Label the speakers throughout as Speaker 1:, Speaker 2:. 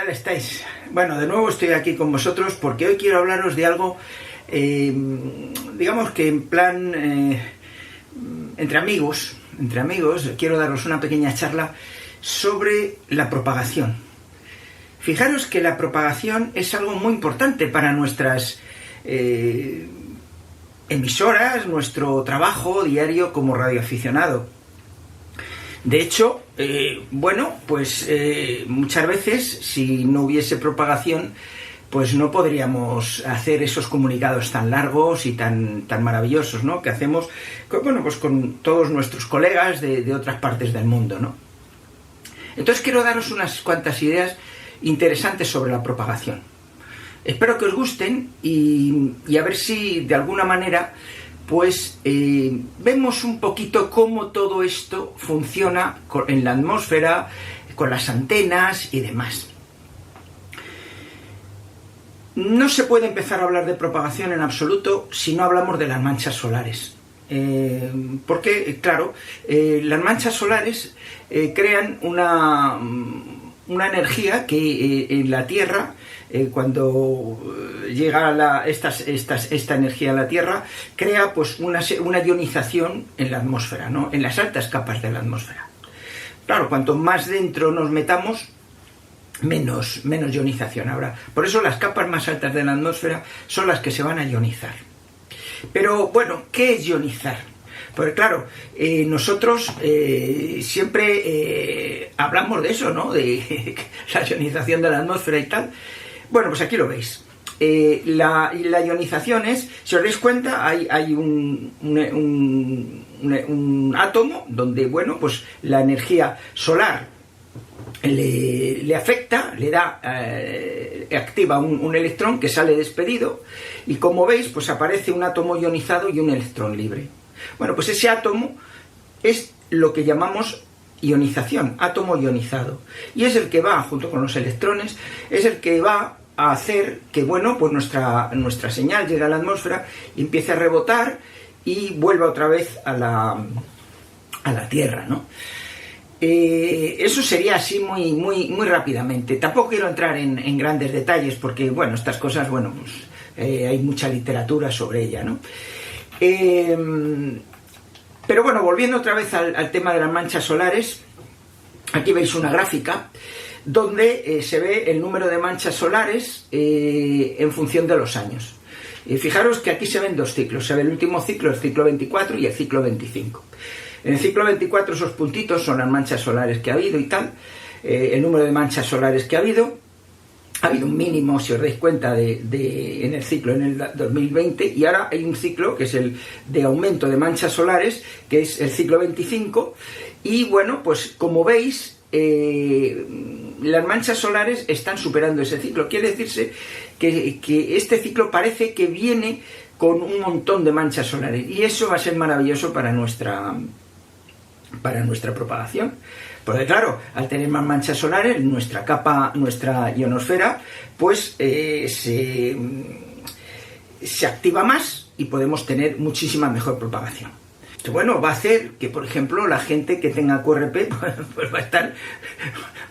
Speaker 1: tal estáis? Bueno, de nuevo estoy aquí con vosotros porque hoy quiero hablaros de algo, digamos que en plan, entre amigos, quiero daros una pequeña charla sobre la propagación. Fijaros que la propagación es algo muy importante para nuestras emisoras, nuestro trabajo diario como radioaficionado. De hecho, muchas veces, si no hubiese propagación, pues no podríamos hacer esos comunicados tan largos y tan maravillosos, ¿no?, que hacemos, con todos nuestros colegas de otras partes del mundo, ¿no? Entonces quiero daros unas cuantas ideas interesantes sobre la propagación. Espero que os gusten y a ver si de alguna manera pues vemos un poquito cómo todo esto funciona en la atmósfera, con las antenas y demás. No se puede empezar a hablar de propagación en absoluto si no hablamos de las manchas solares. Porque, claro, las manchas solares crean una energía que en la Tierra, cuando llega esta energía a la Tierra, crea pues una ionización en la atmósfera, ¿no?, en las altas capas de la atmósfera. Claro, cuanto más dentro nos metamos, menos ionización habrá. Por eso las capas más altas de la atmósfera son las que se van a ionizar. Pero bueno, ¿qué es ionizar? Porque claro, nosotros siempre hablamos de eso, ¿no?, de la ionización de la atmósfera y tal. Bueno, pues aquí lo veis. La ionización es, si os dais cuenta, hay un átomo donde, pues la energía solar le afecta, le da, activa un electrón que sale despedido, y como veis, pues aparece un átomo ionizado y un electrón libre. Bueno, pues ese átomo es lo que llamamos ionización, átomo ionizado, y es el que va, junto con los electrones, es el que va a hacer que, pues nuestra señal llegue a la atmósfera y empiece a rebotar y vuelva otra vez a la Tierra, ¿no? Eso sería así muy rápidamente. Tampoco quiero entrar en grandes detalles porque, estas cosas, hay mucha literatura sobre ella, ¿no? Pero volviendo otra vez al tema de las manchas solares, aquí veis una gráfica donde se ve el número de manchas solares en función de los años. Fijaros que aquí se ven dos ciclos, se ve el último ciclo, el ciclo 24 y el ciclo 25. En el ciclo 24 esos puntitos son las manchas solares que ha habido y tal, el número de manchas solares que ha habido un mínimo, si os dais cuenta, en el ciclo en el 2020, y ahora hay un ciclo que es el de aumento de manchas solares, que es el ciclo 25, y pues como veis, las manchas solares están superando ese ciclo. Quiere decirse que este ciclo parece que viene con un montón de manchas solares, y eso va a ser maravilloso para nuestra propagación. Porque claro, al tener más manchas solares, nuestra capa, nuestra ionosfera, pues se activa más y podemos tener muchísima mejor propagación. Va a hacer que, por ejemplo, la gente que tenga QRP pues va a estar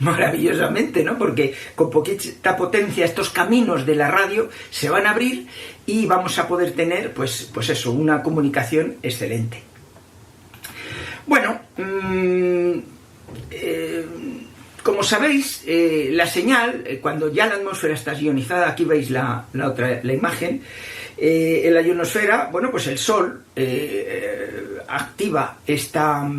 Speaker 1: maravillosamente, ¿no? Porque con poquita potencia estos caminos de la radio se van a abrir y vamos a poder tener, pues eso, una comunicación excelente. Como sabéis, la señal, cuando ya la atmósfera está ionizada, aquí veis la imagen, en la ionosfera, pues el Sol activa esta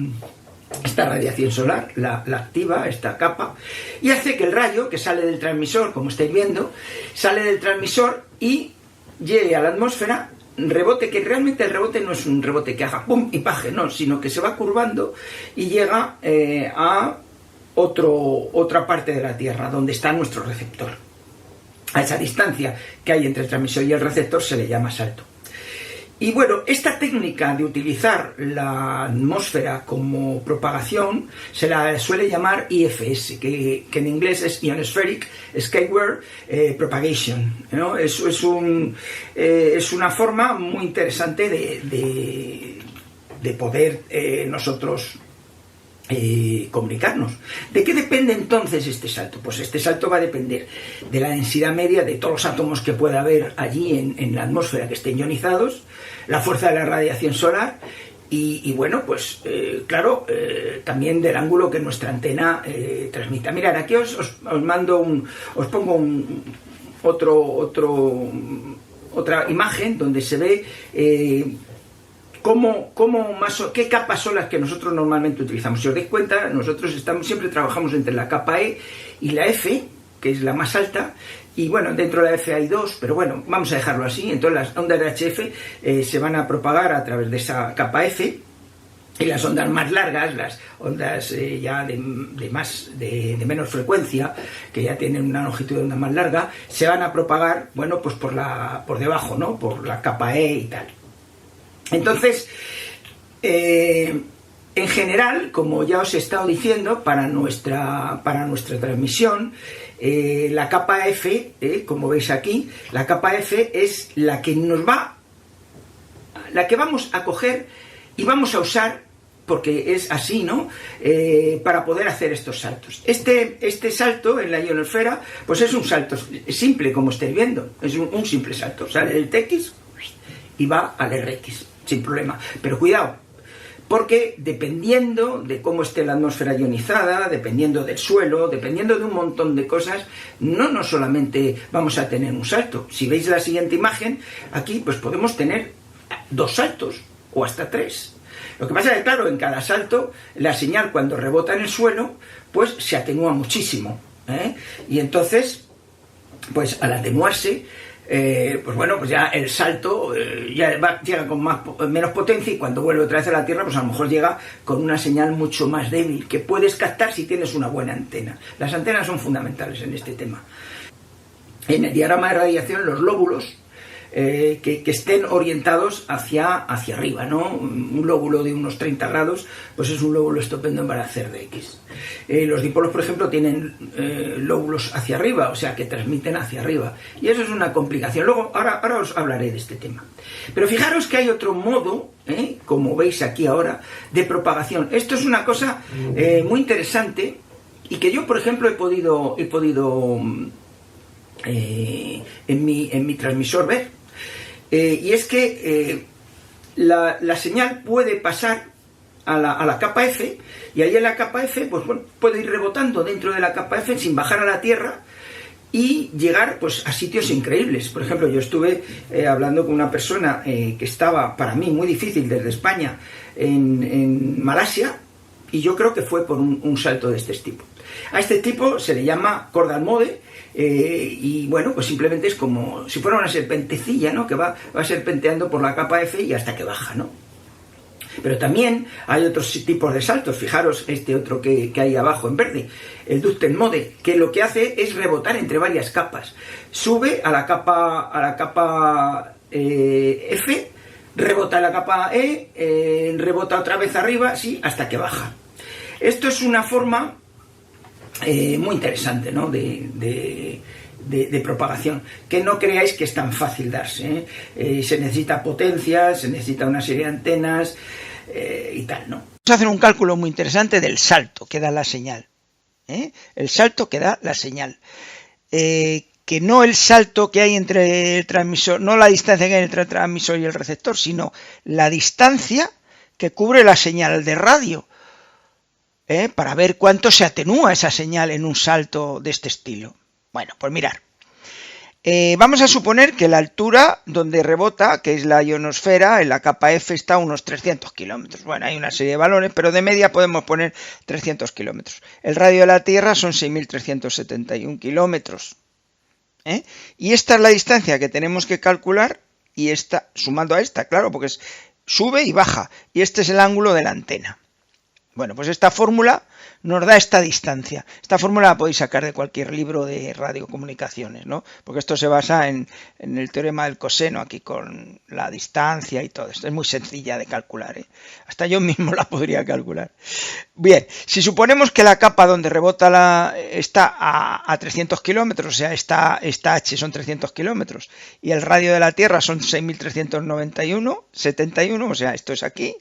Speaker 1: radiación solar, la activa, esta capa, y hace que el rayo que sale del transmisor, como estáis viendo, sale del transmisor y llegue a la atmósfera, rebote, que realmente el rebote no es un rebote que haga pum y paje, no, sino que se va curvando y llega a otra parte de la Tierra, donde está nuestro receptor. A esa distancia que hay entre el transmisor y el receptor se le llama salto. Y esta técnica de utilizar la atmósfera como propagación se la suele llamar IFS, que en inglés es Ionospheric Skyward Propagation, ¿no? Es una forma muy interesante de poder nosotros comunicarnos. ¿De qué depende entonces este salto? Pues este salto va a depender de la densidad media de todos los átomos que pueda haber allí en la atmósfera que estén ionizados, la fuerza de la radiación solar y bueno, pues claro, también del ángulo que nuestra antena transmita. Mirad, aquí os pongo otra imagen donde se ve qué capas son las que nosotros normalmente utilizamos. Si os dais cuenta, nosotros siempre trabajamos entre la capa E y la F, que es la más alta, y bueno, dentro de la F hay dos, pero bueno, vamos a dejarlo así. Entonces las ondas de HF se van a propagar a través de esa capa F, y las ondas más largas, las ondas ya de menor frecuencia, que ya tienen una longitud de onda más larga, se van a propagar, bueno, pues por debajo, ¿no? Por la capa E y tal. Entonces, en general, como ya os he estado diciendo, para nuestra transmisión, la capa F, como veis aquí, la capa F es la que vamos a coger y vamos a usar, porque es así, ¿no? Para poder hacer estos saltos. Este salto en la ionosfera, pues es un salto simple, como estáis viendo, es un simple salto. Sale del TX y va al RX, sin problema. Pero cuidado, porque dependiendo de cómo esté la atmósfera ionizada, dependiendo del suelo, dependiendo de un montón de cosas, no solamente vamos a tener un salto. Si veis la siguiente imagen, aquí pues podemos tener 2 saltos o hasta 3. Lo que pasa es que, claro, en cada salto la señal cuando rebota en el suelo pues se atenúa muchísimo, y entonces pues al atenuarse pues bueno, pues ya el salto llega con menos potencia, y cuando vuelve otra vez a la Tierra, pues a lo mejor llega con una señal mucho más débil, que puedes captar si tienes una buena antena. Las antenas son fundamentales en este tema. En el diagrama de radiación, los lóbulos que estén orientados hacia arriba, ¿no? Un lóbulo de unos 30 grados, pues es un lóbulo estupendo para hacer DX. Los dipolos, por ejemplo, tienen lóbulos hacia arriba, o sea, que transmiten hacia arriba. Y eso es una complicación. Luego, ahora os hablaré de este tema. Pero fijaros que hay otro modo, como veis aquí ahora, de propagación. Esto es una cosa muy interesante y que yo, por ejemplo, he podido en mi transmisor ver. Y es que la señal puede pasar a la capa F, y ahí en la capa F pues bueno, puede ir rebotando dentro de la capa F sin bajar a la Tierra y llegar pues a sitios increíbles. Por ejemplo, yo estuve hablando con una persona que estaba, para mí, muy difícil desde España en Malasia, y yo creo que fue por un salto de este tipo. A este tipo se le llama Cordal Mode, y bueno, pues simplemente es como si fuera una serpentecilla, ¿no? Que va serpenteando por la capa F y hasta que baja, ¿no? Pero también hay otros tipos de saltos. Fijaros este otro que hay abajo en verde, el Ducted Mode, que lo que hace es rebotar entre varias capas. Sube a la capa F, rebota en la capa E, rebota otra vez arriba, sí, hasta que baja. Esto es una forma muy interesante, ¿no? de propagación, que no creáis que es tan fácil darse, se necesita potencia, se necesita una serie de antenas y tal, ¿no?
Speaker 2: Vamos a hacer un cálculo muy interesante del salto que da la señal, el salto que da la señal, que no el salto que hay entre el transmisor, no la distancia que hay entre el transmisor y el receptor, sino la distancia que cubre la señal de radio, para ver cuánto se atenúa esa señal en un salto de este estilo. Bueno, pues mirar. Vamos a suponer que la altura donde rebota, que es la ionosfera, en la capa F está a unos 300 kilómetros. Bueno, hay una serie de valores, pero de media podemos poner 300 kilómetros. El radio de la Tierra son 6.371 kilómetros. Y esta es la distancia que tenemos que calcular, y esta, sumando a esta, claro, porque sube y baja, y este es el ángulo de la antena. Bueno, pues esta fórmula nos da esta distancia. Esta fórmula la podéis sacar de cualquier libro de radiocomunicaciones, ¿no? Porque esto se basa en el teorema del coseno, aquí con la distancia y todo esto. Es muy sencilla de calcular, Hasta yo mismo la podría calcular. Bien, si suponemos que la capa donde rebota está a 300 kilómetros, o sea, esta H son 300 kilómetros, y el radio de la Tierra son 6.391, 71, o sea, esto es aquí.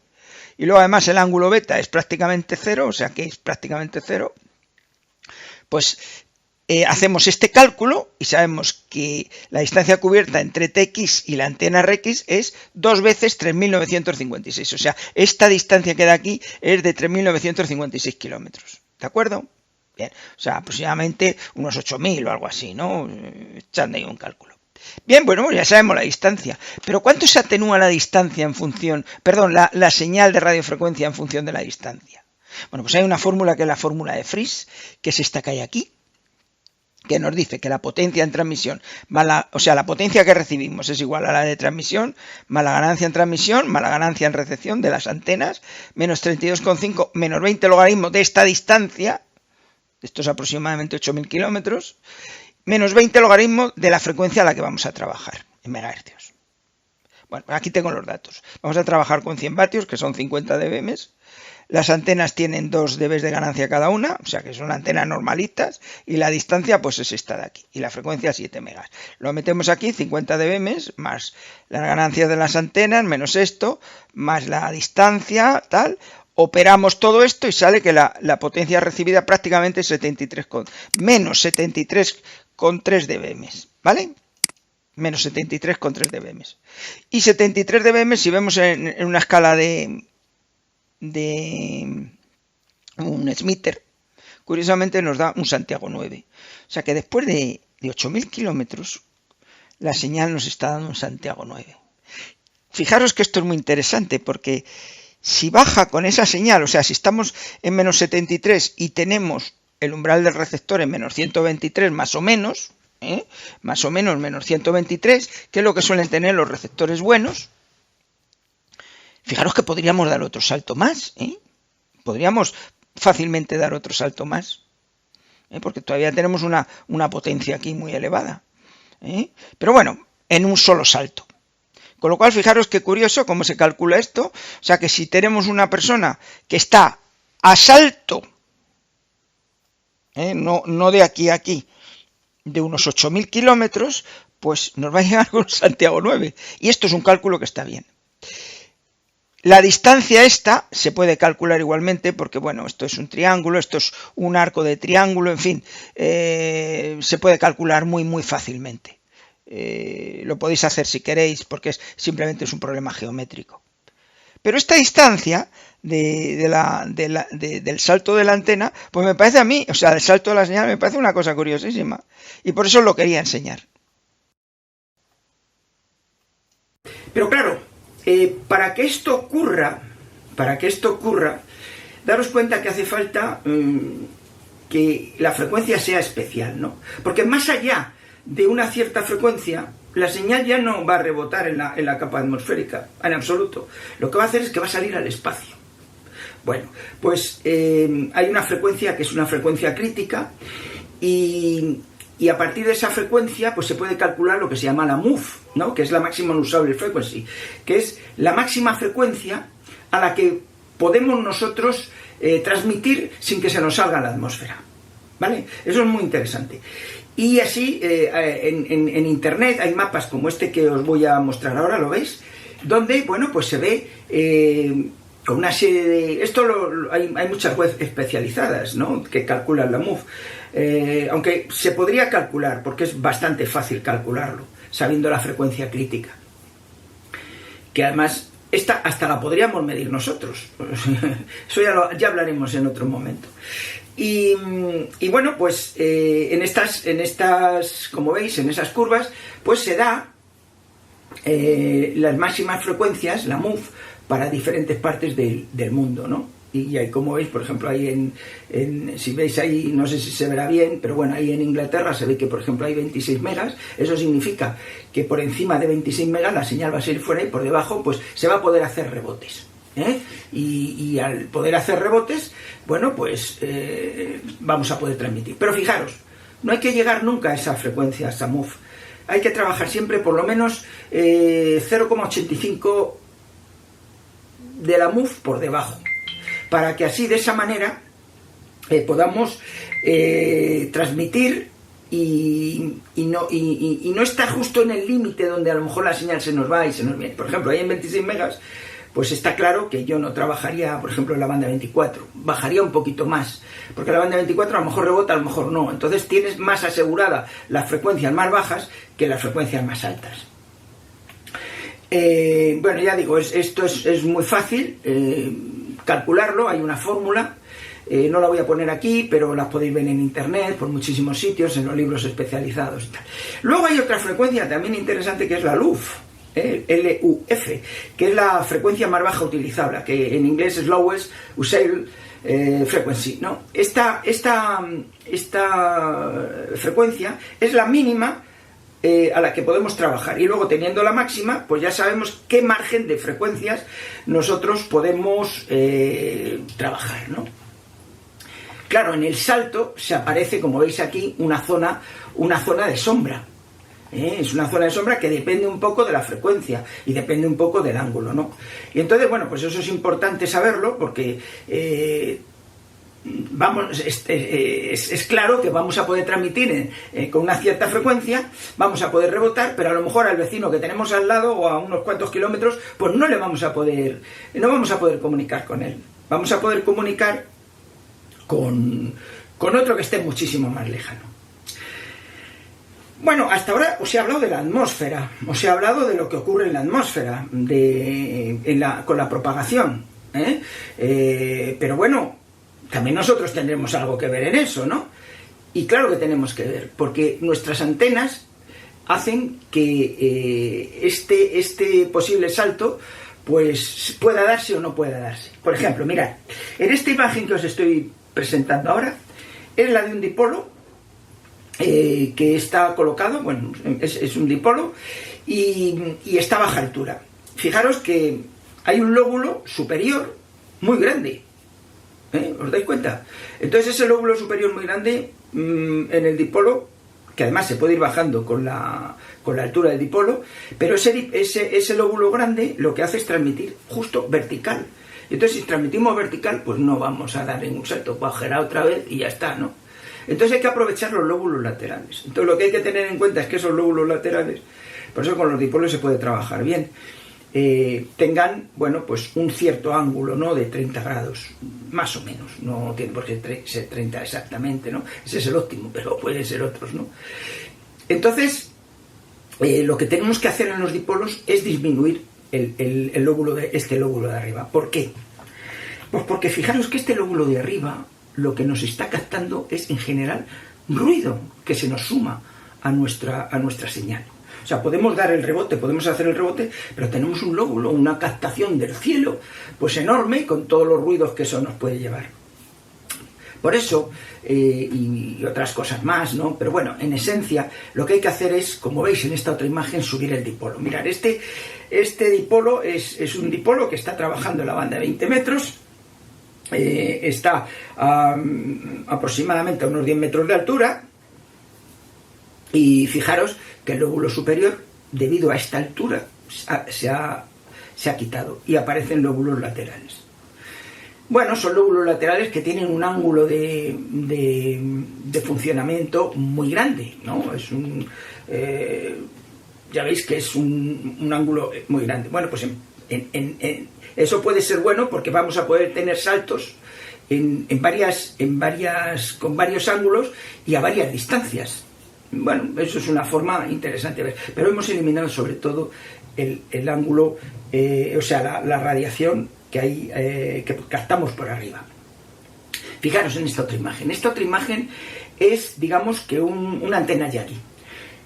Speaker 2: y luego además el ángulo beta es prácticamente cero, o sea que es prácticamente cero, pues hacemos este cálculo y sabemos que la distancia cubierta entre Tx y la antena Rx es 2 veces 3.956. O sea, esta distancia que da aquí es de 3.956 kilómetros. ¿De acuerdo? Bien, o sea, aproximadamente unos 8.000 o algo así, ¿no? Echando ahí un cálculo. Bien, bueno, ya sabemos la distancia. Pero ¿cuánto se atenúa la distancia en función, perdón, la señal de radiofrecuencia en función de la distancia? Bueno, pues hay una fórmula que es la fórmula de Friis, que es esta que hay aquí, que nos dice que la potencia en transmisión, o sea, la potencia que recibimos es igual a la de transmisión, más la ganancia en transmisión, más la ganancia en recepción de las antenas, menos 32,5, menos 20 logaritmos de esta distancia, esto es aproximadamente 8.000 kilómetros, menos 20 logaritmos de la frecuencia a la que vamos a trabajar, en megahercios. Bueno, aquí tengo los datos. Vamos a trabajar con 100 vatios, que son 50 dBm. Las antenas tienen 2 dB de ganancia cada una, o sea que son antenas normalitas, y la distancia pues es esta de aquí, y la frecuencia 7 megas. Lo metemos aquí, 50 dBm, más las ganancias de las antenas, menos esto, más la distancia, tal. Operamos todo esto y sale que la potencia recibida prácticamente es menos 73,3 dBm, ¿vale? Menos 73,3 dBm. Y 73 dBm, si vemos en una escala de un Schmitter, curiosamente nos da un Santiago 9. O sea que después de 8.000 kilómetros, la señal nos está dando un Santiago 9. Fijaros que esto es muy interesante porque si baja con esa señal, o sea, si estamos en menos 73 y tenemos el umbral del receptor en menos 123 más o menos menos 123, que es lo que suelen tener los receptores buenos, fijaros que podríamos dar otro salto más, podríamos fácilmente dar otro salto más, porque todavía tenemos una potencia aquí muy elevada, pero bueno, en un solo salto. Con lo cual, fijaros qué curioso cómo se calcula esto, o sea que si tenemos una persona que está a salto, no de aquí a aquí, de unos 8.000 kilómetros, pues nos va a llegar con Santiago 9, y esto es un cálculo que está bien. La distancia esta se puede calcular igualmente porque, bueno, esto es un triángulo, esto es un arco de triángulo, en fin, se puede calcular muy, muy fácilmente. Lo podéis hacer si queréis porque simplemente es un problema geométrico. Pero esta distancia del salto de la antena, pues me parece a mí, o sea, el salto de la señal me parece una cosa curiosísima. Y por eso lo quería enseñar.
Speaker 1: Pero claro, para que esto ocurra, daros cuenta que hace falta que la frecuencia sea especial, ¿no? Porque más allá de una cierta frecuencia, la señal ya no va a rebotar en la capa atmosférica, en absoluto. Lo que va a hacer es que va a salir al espacio. Bueno, pues hay una frecuencia que es una frecuencia crítica y a partir de esa frecuencia pues se puede calcular lo que se llama la MUF, ¿no? Que es la Maximum Usable Frequency, que es la máxima frecuencia a la que podemos nosotros transmitir sin que se nos salga a la atmósfera, ¿vale? Eso es muy interesante. Y así en internet hay mapas como este que os voy a mostrar ahora, ¿lo veis? Donde, bueno, pues se ve con una serie de... hay muchas webs especializadas, ¿no? Que calculan la MUF. Aunque se podría calcular, porque es bastante fácil calcularlo, sabiendo la frecuencia crítica. Que además, esta hasta la podríamos medir nosotros. Eso ya hablaremos en otro momento. Y bueno, pues en estas, como veis, en esas curvas, pues se da las máximas frecuencias, la MUF, para diferentes partes del mundo, ¿no? Y ahí, como veis, por ejemplo, ahí si veis ahí, no sé si se verá bien, pero bueno, ahí en Inglaterra se ve que, por ejemplo, hay 26 megas. Eso significa que por encima de 26 megas la señal va a salir fuera y por debajo, pues, se va a poder hacer rebotes. Y al poder hacer rebotes, bueno, pues vamos a poder transmitir. Pero fijaros, no hay que llegar nunca a esa frecuencia, a esa MUF. Hay que trabajar siempre por lo menos 0,85 de la MUF por debajo, para que así, de esa manera, podamos transmitir y no está justo en el límite donde a lo mejor la señal se nos va y se nos viene. Por ejemplo, ahí en 26 megas, pues está claro que yo no trabajaría, por ejemplo, en la banda 24, bajaría un poquito más, porque la banda 24 a lo mejor rebota, a lo mejor no, entonces tienes más asegurada las frecuencias más bajas que las frecuencias más altas. Bueno, ya digo, esto es muy fácil calcularlo, hay una fórmula, no la voy a poner aquí, pero la podéis ver en internet, por muchísimos sitios, en los libros especializados y tal. Luego hay otra frecuencia también interesante que es la LUF, LUF, que es la frecuencia más baja utilizable, que en inglés es Lowest Usable Frequency, ¿no? Esta frecuencia es la mínima a la que podemos trabajar, y luego teniendo la máxima, pues ya sabemos qué margen de frecuencias nosotros podemos trabajar, ¿no? Claro, en el salto se aparece, como veis aquí, una zona de sombra. Es una zona de sombra que depende un poco de la frecuencia y depende un poco del ángulo, ¿no? Y entonces, bueno, pues eso es importante saberlo porque es claro que vamos a poder transmitir con una cierta frecuencia, vamos a poder rebotar, pero a lo mejor al vecino que tenemos al lado o a unos cuantos kilómetros, pues no vamos a poder comunicar con él. Vamos a poder comunicar con otro que esté muchísimo más lejano. Bueno, hasta ahora os he hablado de la atmósfera, os he hablado de lo que ocurre en la atmósfera, con la propagación, pero bueno, también nosotros tendremos algo que ver en eso, ¿no? Y claro que tenemos que ver, porque nuestras antenas hacen que este posible salto pues pueda darse o no pueda darse. Por ejemplo, mirad, en esta imagen que os estoy presentando ahora es la de un dipolo que está colocado, bueno, es un dipolo y está a baja altura. Fijaros que hay un lóbulo superior muy grande, ¿os dais cuenta? Entonces ese lóbulo superior muy grande en el dipolo, que además se puede ir bajando con la altura del dipolo, pero ese lóbulo grande lo que hace es transmitir justo vertical. Entonces si transmitimos vertical, pues no vamos a dar ningún salto, bajará otra vez y ya está, ¿no? Entonces hay que aprovechar los lóbulos laterales. Entonces lo que hay que tener en cuenta es que esos lóbulos laterales, por eso con los dipolos se puede trabajar bien, tengan, bueno, pues un cierto ángulo, ¿no? De 30 grados, más o menos, no tiene por qué ser 30 exactamente, ¿no? Ese es el óptimo, pero pueden ser otros, ¿no? Entonces, lo que tenemos que hacer en los dipolos es disminuir el lóbulo este lóbulo de arriba. ¿Por qué? Pues porque fijaros que este lóbulo de arriba lo que nos está captando es, en general, ruido que se nos suma a nuestra señal. O sea, podemos dar el rebote, podemos hacer el rebote, pero tenemos un lóbulo, una captación del cielo, pues enorme, con todos los ruidos que eso nos puede llevar. Por eso, y otras cosas más, ¿no? Pero bueno, en esencia, lo que hay que hacer es, como veis en esta otra imagen, subir el dipolo. Mirad, este dipolo es un dipolo que está trabajando en la banda de 20 metros, está aproximadamente a unos 10 metros de altura, y fijaros que el lóbulo superior, debido a esta altura, se ha quitado y aparecen lóbulos laterales. Bueno, son lóbulos laterales que tienen un ángulo de funcionamiento muy grande, ¿no? Ya veis que es un ángulo muy grande. Bueno, pues eso puede ser bueno porque vamos a poder tener saltos con varios ángulos y a varias distancias. Bueno, eso es una forma interesante de ver. Pero hemos eliminado sobre todo el ángulo, o sea, la radiación que hay, que captamos por arriba. Fijaros en esta otra imagen. Esta otra imagen es, digamos, que una antena Yagi.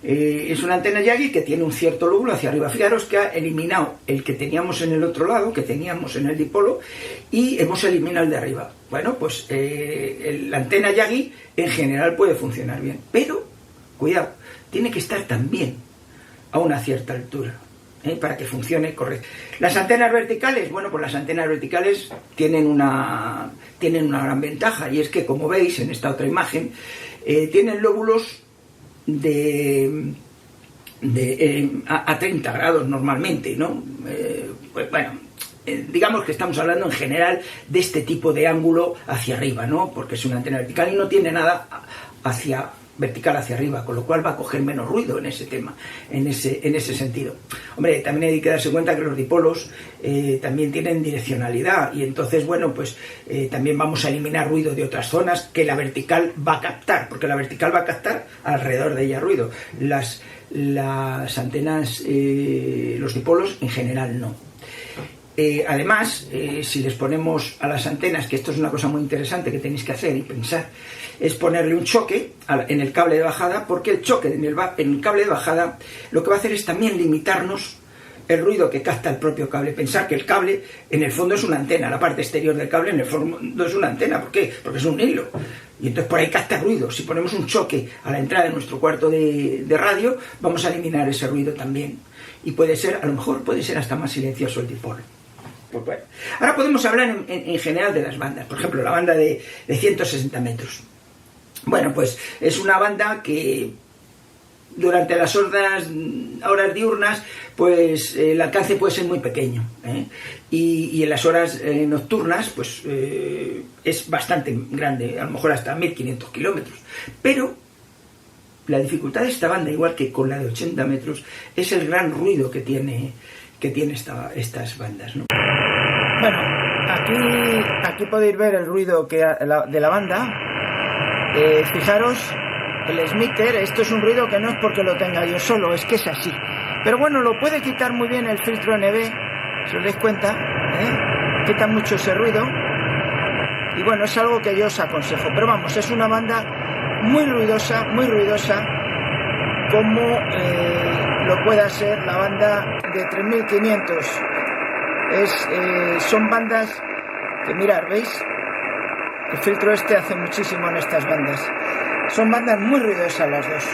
Speaker 1: Es una antena Yagi que tiene un cierto lóbulo hacia arriba. Fijaros que ha eliminado el que teníamos en el otro lado, que teníamos en el dipolo, y hemos eliminado el de arriba. Bueno, pues la antena Yagi en general puede funcionar bien, pero, cuidado, tiene que estar también a una cierta altura, para que funcione correcto. Las antenas verticales, bueno, pues las antenas verticales tienen una gran ventaja, y es que, como veis en esta otra imagen, tienen lóbulos a 30 grados normalmente, ¿no? Pues bueno, digamos que estamos hablando en general de este tipo de ángulo hacia arriba, ¿no? Porque es una antena vertical y no tiene nada hacia vertical hacia arriba, con lo cual va a coger menos ruido en ese tema, en ese sentido. Hombre, también hay que darse cuenta que los dipolos también tienen direccionalidad, y entonces, bueno, pues también vamos a eliminar ruido de otras zonas que la vertical va a captar, porque la vertical va a captar alrededor de ella ruido. Las antenas, los dipolos en general no. Además, si les ponemos a las antenas, que esto es una cosa muy interesante que tenéis que hacer y pensar, es ponerle un choque en el cable de bajada, porque el choque en el cable de bajada lo que va a hacer es también limitarnos el ruido que capta el propio cable. Pensar que el cable en el fondo es una antena, la parte exterior del cable en el fondo es una antena. ¿Por qué? Porque es un hilo, y entonces por ahí capta ruido. Si ponemos un choque a la entrada de nuestro cuarto de radio, vamos a eliminar ese ruido también, y puede ser, a lo mejor puede ser hasta más silencioso el dipolo. Pues bueno. Ahora podemos hablar en general de las bandas. Por ejemplo, la banda de 160 metros. Bueno, pues es una banda que durante las horas diurnas, pues el alcance puede ser muy pequeño, y en las horas nocturnas, pues es bastante grande, a lo mejor hasta 1500 kilómetros. Pero la dificultad de esta banda, igual que con la de 80 metros, es el gran ruido que tiene estas bandas, ¿no? Bueno, aquí podéis ver el ruido de la banda. Fijaros, el emitter, esto es un ruido que no es porque lo tenga yo solo, es que es así. Pero bueno, lo puede quitar muy bien el filtro NB, si os dais cuenta, quita mucho ese ruido. Y bueno, es algo que yo os aconsejo. Pero vamos, es una banda muy ruidosa, como lo pueda ser la banda de 3500. Son bandas que, mirad, ¿veis? El filtro este hace muchísimo en estas bandas. Son bandas muy ruidosas las dos.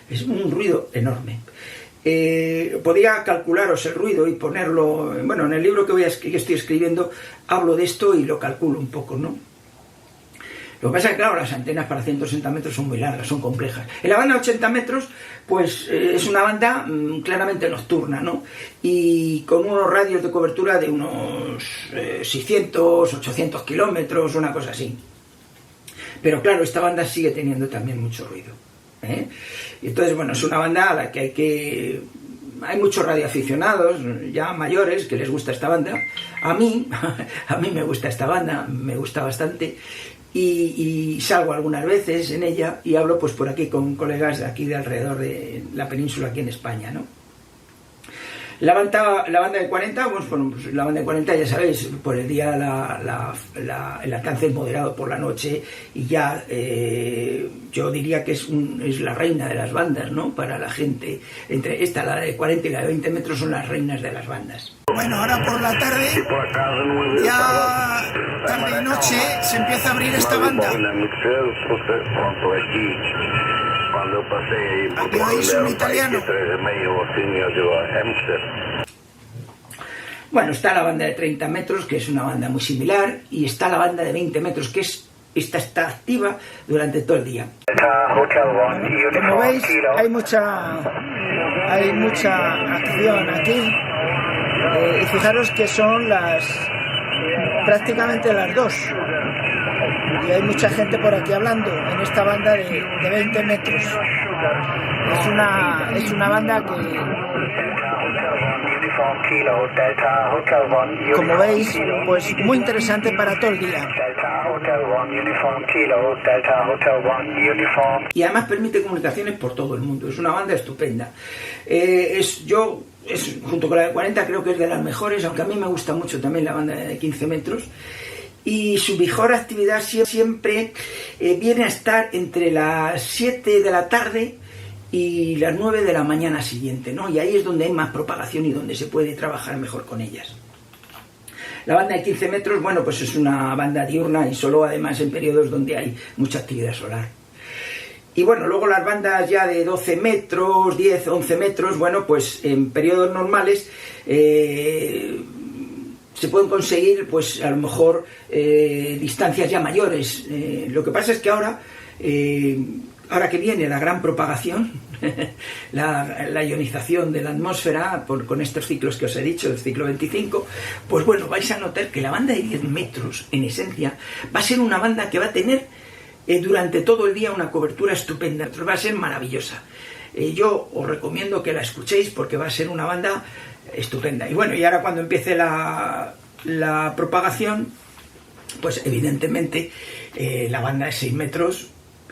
Speaker 1: Es un ruido enorme. Podría calcularos el ruido y ponerlo... Bueno, en el libro que estoy escribiendo hablo de esto y lo calculo un poco, ¿no? Lo que pasa es que, claro, las antenas para 160 metros son muy largas, son complejas. En la banda de 80 metros, pues es una banda claramente nocturna, ¿no? Y con unos radios de cobertura de unos 600, 800 kilómetros, una cosa así. Pero claro, esta banda sigue teniendo también mucho ruido, Y entonces, bueno, es una banda a la que hay muchos radioaficionados ya mayores que les gusta esta banda. A mí me gusta esta banda, me gusta bastante. Y salgo algunas veces en ella y hablo pues por aquí con colegas de aquí de alrededor de la península, aquí en España, ¿no? La banda de 40, bueno, pues la banda de 40 ya sabéis, por el día el alcance es moderado, por la noche, y ya yo diría que es la reina de las bandas, ¿no? Para la gente, entre esta, la de 40 y la de 20 metros, son las reinas de las bandas. Bueno, ahora por la tarde, ya tarde y noche, se empieza a abrir esta banda. Aquí veis un italiano. Bueno, está la banda de 30 metros, que es una banda muy similar, y está la banda de 20 metros, que esta está activa durante todo el día. Como veis, hay mucha acción aquí. Y fijaros que son prácticamente las 2. Y hay mucha gente por aquí hablando en esta banda de 20 metros. Es una banda que, como veis, pues muy interesante para todo el día. Y además permite comunicaciones por todo el mundo. Es una banda estupenda. Junto con la de 40 creo que es de las mejores, aunque a mí me gusta mucho también la banda de 15 metros. Y su mejor actividad siempre viene a estar entre las 7 de la tarde y las 9 de la mañana siguiente, ¿no? Y ahí es donde hay más propagación y donde se puede trabajar mejor con ellas. La banda de 15 metros, bueno, pues es una banda diurna y solo además en periodos donde hay mucha actividad solar. Y bueno, luego las bandas ya de 12 metros, 10, 11 metros, bueno, pues en periodos normales se pueden conseguir, pues a lo mejor, distancias ya mayores. Lo que pasa es que ahora que viene la gran propagación, la ionización de la atmósfera, con estos ciclos que os he dicho, el ciclo 25, pues bueno, vais a notar que la banda de 10 metros, en esencia, va a ser una banda que va a tener durante todo el día, una cobertura estupenda, va a ser maravillosa. Yo os recomiendo que la escuchéis porque va a ser una banda estupenda. Y bueno, y ahora cuando empiece la propagación, pues evidentemente la banda de 6 metros,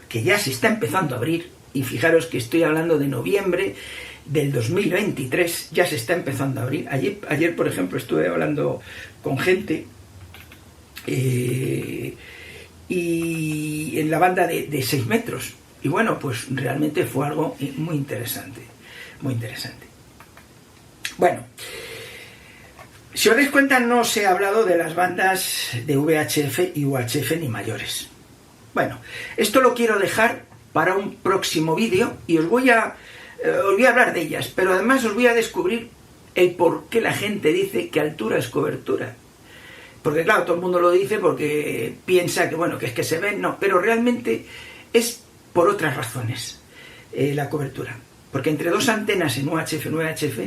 Speaker 1: que ya se está empezando a abrir, y fijaros que estoy hablando de noviembre del 2023, ya se está empezando a abrir. Ayer por ejemplo, estuve hablando con gente y en la banda de 6 metros. Y bueno, pues realmente fue algo muy interesante, muy interesante. Bueno, si os dais cuenta, no os he hablado de las bandas de VHF y UHF ni mayores. Bueno, esto lo quiero dejar para un próximo vídeo y os voy a hablar de ellas, pero además os voy a descubrir el por qué la gente dice que altura es cobertura. Porque claro, todo el mundo lo dice porque piensa que bueno, que es que se ven, no, pero realmente es por otras razones la cobertura. Porque entre dos antenas en UHF y VHF,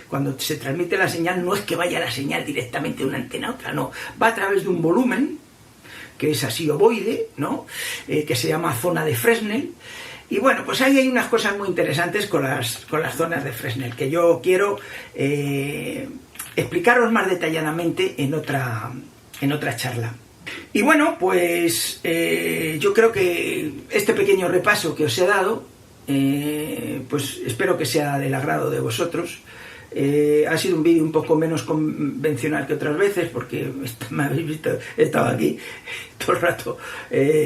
Speaker 1: cuando se transmite la señal, no es que vaya la señal directamente de una antena a otra, no, va a través de un volumen que es así ovoide, ¿no? Que se llama zona de Fresnel. Y bueno, pues ahí hay unas cosas muy interesantes con las zonas de Fresnel que yo quiero explicaros más detalladamente en otra charla. Y bueno, pues yo creo que este pequeño repaso que os he dado, pues espero que sea del agrado de vosotros. Ha sido un vídeo un poco menos convencional que otras veces, porque me habéis visto, he estado aquí todo el rato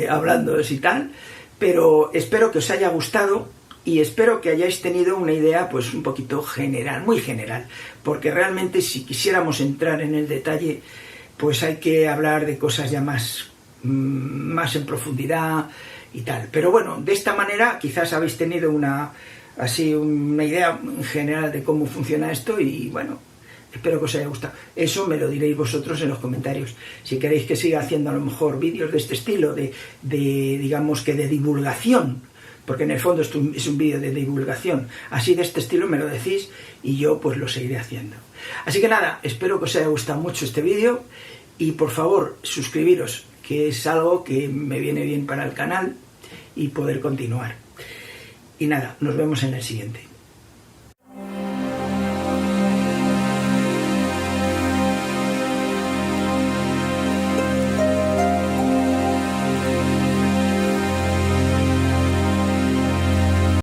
Speaker 1: hablando y tal, pero espero que os haya gustado y espero que hayáis tenido una idea pues un poquito general, muy general, porque realmente si quisiéramos entrar en el detalle, pues hay que hablar de cosas ya más en profundidad y tal. Pero bueno, de esta manera quizás habéis tenido una idea en general de cómo funciona esto y bueno, espero que os haya gustado. Eso me lo diréis vosotros en los comentarios. Si queréis que siga haciendo a lo mejor vídeos de este estilo, digamos que de divulgación, porque en el fondo es un vídeo de divulgación, así de este estilo me lo decís y yo pues lo seguiré haciendo. Así que nada, espero que os haya gustado mucho este vídeo y por favor suscribiros, que es algo que me viene bien para el canal y poder continuar. Y nada, nos vemos en el siguiente.